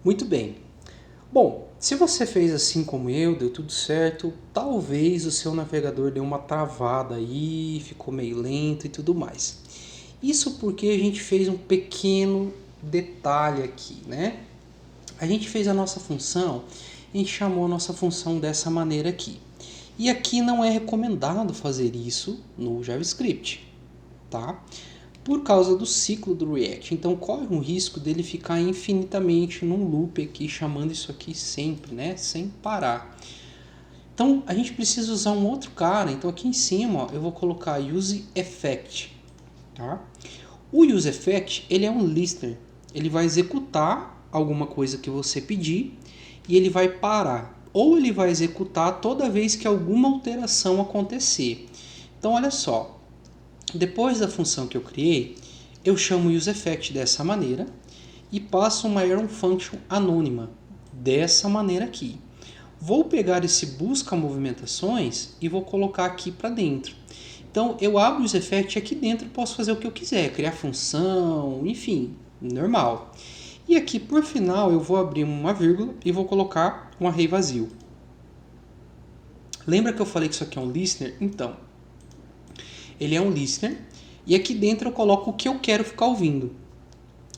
Muito bem. Bom, se você fez assim como eu, deu tudo certo, talvez o seu navegador deu uma travada aí, ficou meio lento e tudo mais. Isso porque a gente fez um pequeno detalhe aqui, né? A gente fez a nossa função, a gente chamou a nossa função dessa maneira aqui. E aqui não é recomendado fazer isso no JavaScript, tá? Por causa do ciclo do React. Então corre um risco dele ficar infinitamente num loop aqui, chamando isso aqui sempre, né? Sem parar. Então a gente precisa usar um outro cara. Então aqui em cima, ó, eu vou colocar useEffect, tá? O useEffect, ele é um listener. Ele vai executar alguma coisa que você pedir e ele vai parar. Ou ele vai executar toda vez que alguma alteração acontecer. Então olha só, depois da função que eu criei, eu chamo o useEffect dessa maneira e passo uma Arrow Function anônima dessa maneira aqui. Vou pegar esse busca movimentações e vou colocar aqui para dentro. Então eu abro o useEffect aqui dentro e posso fazer o que eu quiser, criar função, enfim, normal. E aqui por final eu vou abrir uma vírgula e vou colocar um array vazio. Lembra que eu falei que isso aqui é um listener? Então, ele é um listener e aqui dentro eu coloco o que eu quero ficar ouvindo.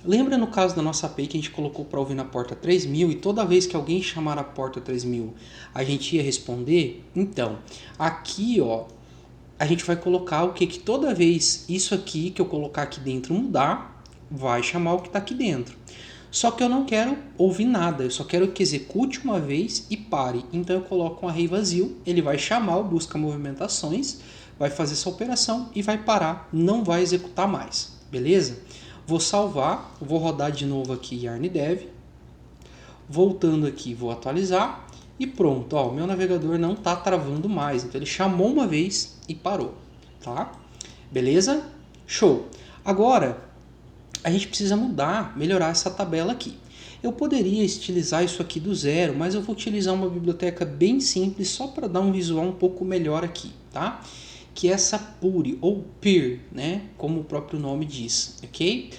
Lembra no caso da nossa API que a gente colocou para ouvir na porta 3000 e toda vez que alguém chamar a porta 3000 a gente ia responder? Então, aqui ó, a gente vai colocar o que toda vez isso aqui que eu colocar aqui dentro mudar, vai chamar o que está aqui dentro. Só que eu não quero ouvir nada, eu só quero que execute uma vez e pare. Então eu coloco um array vazio, ele vai chamar o busca movimentações, vai fazer essa operação e vai parar, não vai executar mais, beleza? Vou salvar, vou rodar de novo aqui yarndev, voltando aqui vou atualizar e pronto, ó, o meu navegador não está travando mais, então ele chamou uma vez e parou, tá? Beleza? Show! Agora, a gente precisa mudar, melhorar essa tabela aqui. Eu poderia estilizar isso aqui do zero, mas eu vou utilizar uma biblioteca bem simples só para dar um visual um pouco melhor aqui, tá? Que é essa Puri, ou Pir, né? Como o próprio nome diz, ok?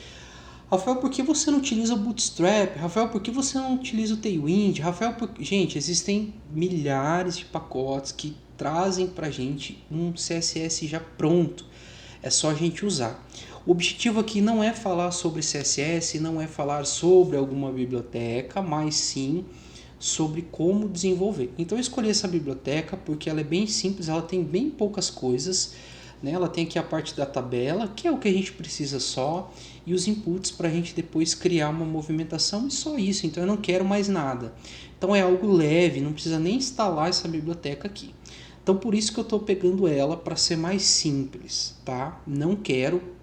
Rafael, por que você não utiliza o Bootstrap? Rafael, por que você não utiliza o Tailwind? Rafael, gente, existem milhares de pacotes que trazem para a gente um CSS já pronto. É só a gente usar. O objetivo aqui não é falar sobre CSS, não é falar sobre alguma biblioteca, mas sim sobre como desenvolver. Então eu escolhi essa biblioteca porque ela é bem simples, ela tem bem poucas coisas, né? Ela tem aqui a parte da tabela, que é o que a gente precisa só, e os inputs para a gente depois criar uma movimentação e só isso. Então eu não quero mais nada. Então é algo leve, não precisa nem instalar essa biblioteca aqui. Então por isso que eu estou pegando ela para ser mais simples, tá? Não quero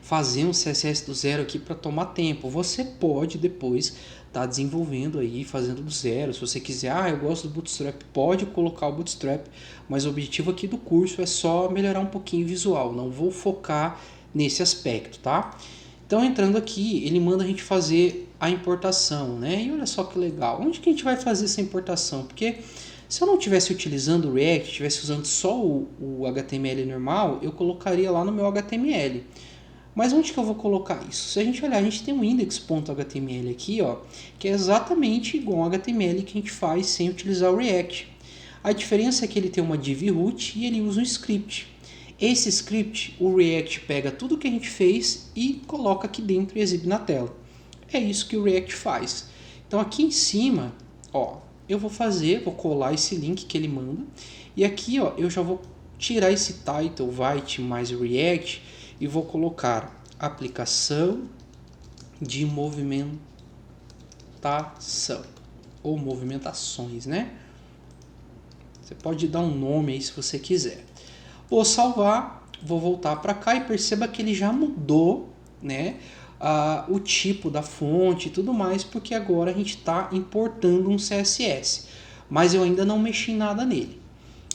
fazer um CSS do zero aqui para tomar tempo. Você pode depois estar desenvolvendo aí, fazendo do zero. Se você quiser, eu gosto do Bootstrap, pode colocar o Bootstrap, mas o objetivo aqui do curso é só melhorar um pouquinho o visual. Não vou focar nesse aspecto, tá? Então entrando aqui, ele manda a gente fazer a importação, né? E olha só que legal. Onde que a gente vai fazer essa importação? Porque se eu não estivesse utilizando o React, estivesse usando só o HTML normal, eu colocaria lá no meu HTML. Mas onde que eu vou colocar isso? Se a gente olhar, a gente tem um index.html aqui, ó, que é exatamente igual ao HTML que a gente faz sem utilizar o React. A diferença é que ele tem uma div root e ele usa um script. Esse script, o React pega tudo que a gente fez e coloca aqui dentro e exibe na tela. É isso que o React faz. Então aqui em cima, ó, eu vou colar esse link que ele manda. E aqui, ó, eu já vou tirar esse title Vite mais React e vou colocar aplicação de movimentação ou movimentações, né? Você pode dar um nome aí se você quiser. Vou salvar, vou voltar para cá e perceba que ele já mudou, né? O tipo da fonte e tudo mais, porque agora a gente está importando um CSS, mas eu ainda não mexi em nada nele.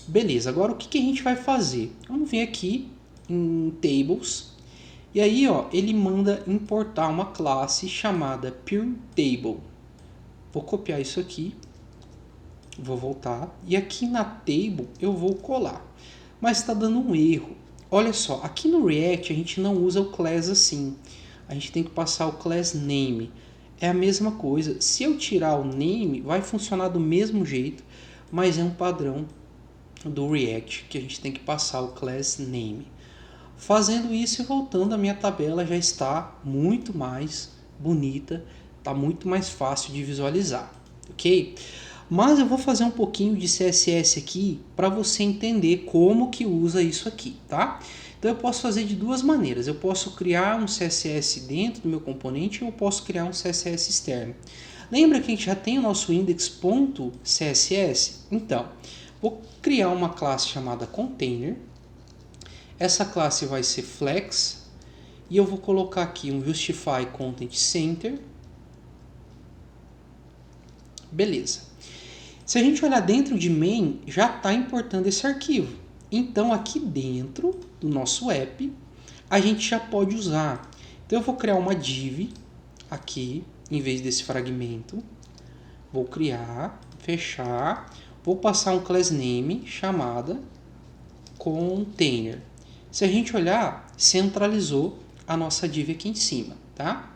Beleza, agora o que a gente vai fazer? Vamos vir aqui em Tables, e aí ó, ele manda importar uma classe chamada PureTable. Vou copiar isso aqui, vou voltar, e aqui na Table eu vou colar, mas está dando um erro. Olha só, aqui no React a gente não usa o class assim, a gente tem que passar o class name. é a mesma coisa. Se eu tirar o name, vai funcionar do mesmo jeito, mas é um padrão do React que a gente tem que passar o class name. Fazendo isso e voltando, a minha tabela já está muito mais bonita, está muito mais fácil de visualizar, ok? Mas eu vou fazer um pouquinho de CSS aqui para você entender como que usa isso aqui, tá? Então eu posso fazer de duas maneiras. Eu posso criar um CSS dentro do meu componente ou eu posso criar um CSS externo. Lembra que a gente já tem o nosso index.css? Então, vou criar uma classe chamada container. Essa classe vai ser flex e eu vou colocar aqui um justify content center. Beleza. Se a gente olhar dentro de main, já está importando esse arquivo. Então aqui dentro do nosso app, a gente já pode usar. Então eu vou criar uma div aqui, em vez desse fragmento. Vou criar, fechar, vou passar um class name chamada container. Se a gente olhar, centralizou a nossa div aqui em cima, tá?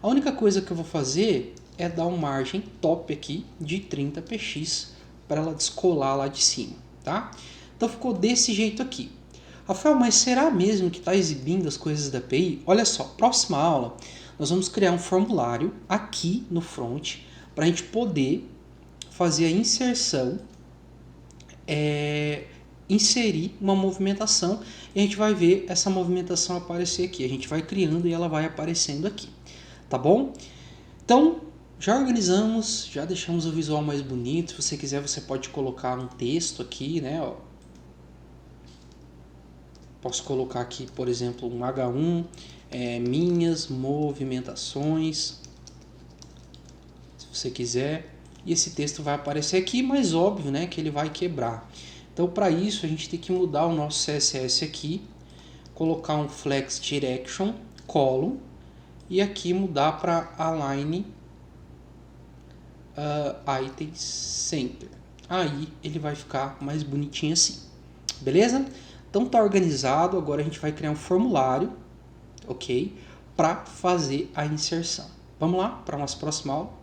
A única coisa que eu vou fazer é dar uma margem top aqui de 30px para ela descolar lá de cima, tá? Então ficou desse jeito aqui. Rafael, mas será mesmo que está exibindo as coisas da API? Olha só, próxima aula nós vamos criar um formulário aqui no front para a gente poder fazer a inserção, inserir uma movimentação e a gente vai ver essa movimentação aparecer aqui. A gente vai criando e ela vai aparecendo aqui, tá bom? Então, já organizamos, já deixamos o visual mais bonito. Se você quiser, você pode colocar um texto aqui, né? Ó. Posso colocar aqui, por exemplo, um H1, minhas movimentações, se você quiser. E esse texto vai aparecer aqui, mas óbvio, né, que ele vai quebrar. Então, para isso, a gente tem que mudar o nosso CSS aqui, colocar um flex direction, column, e aqui mudar para align items center. Aí ele vai ficar mais bonitinho assim, beleza? Então tá organizado. Agora a gente vai criar um formulário, ok, para fazer a inserção. Vamos lá para a nossa próxima aula.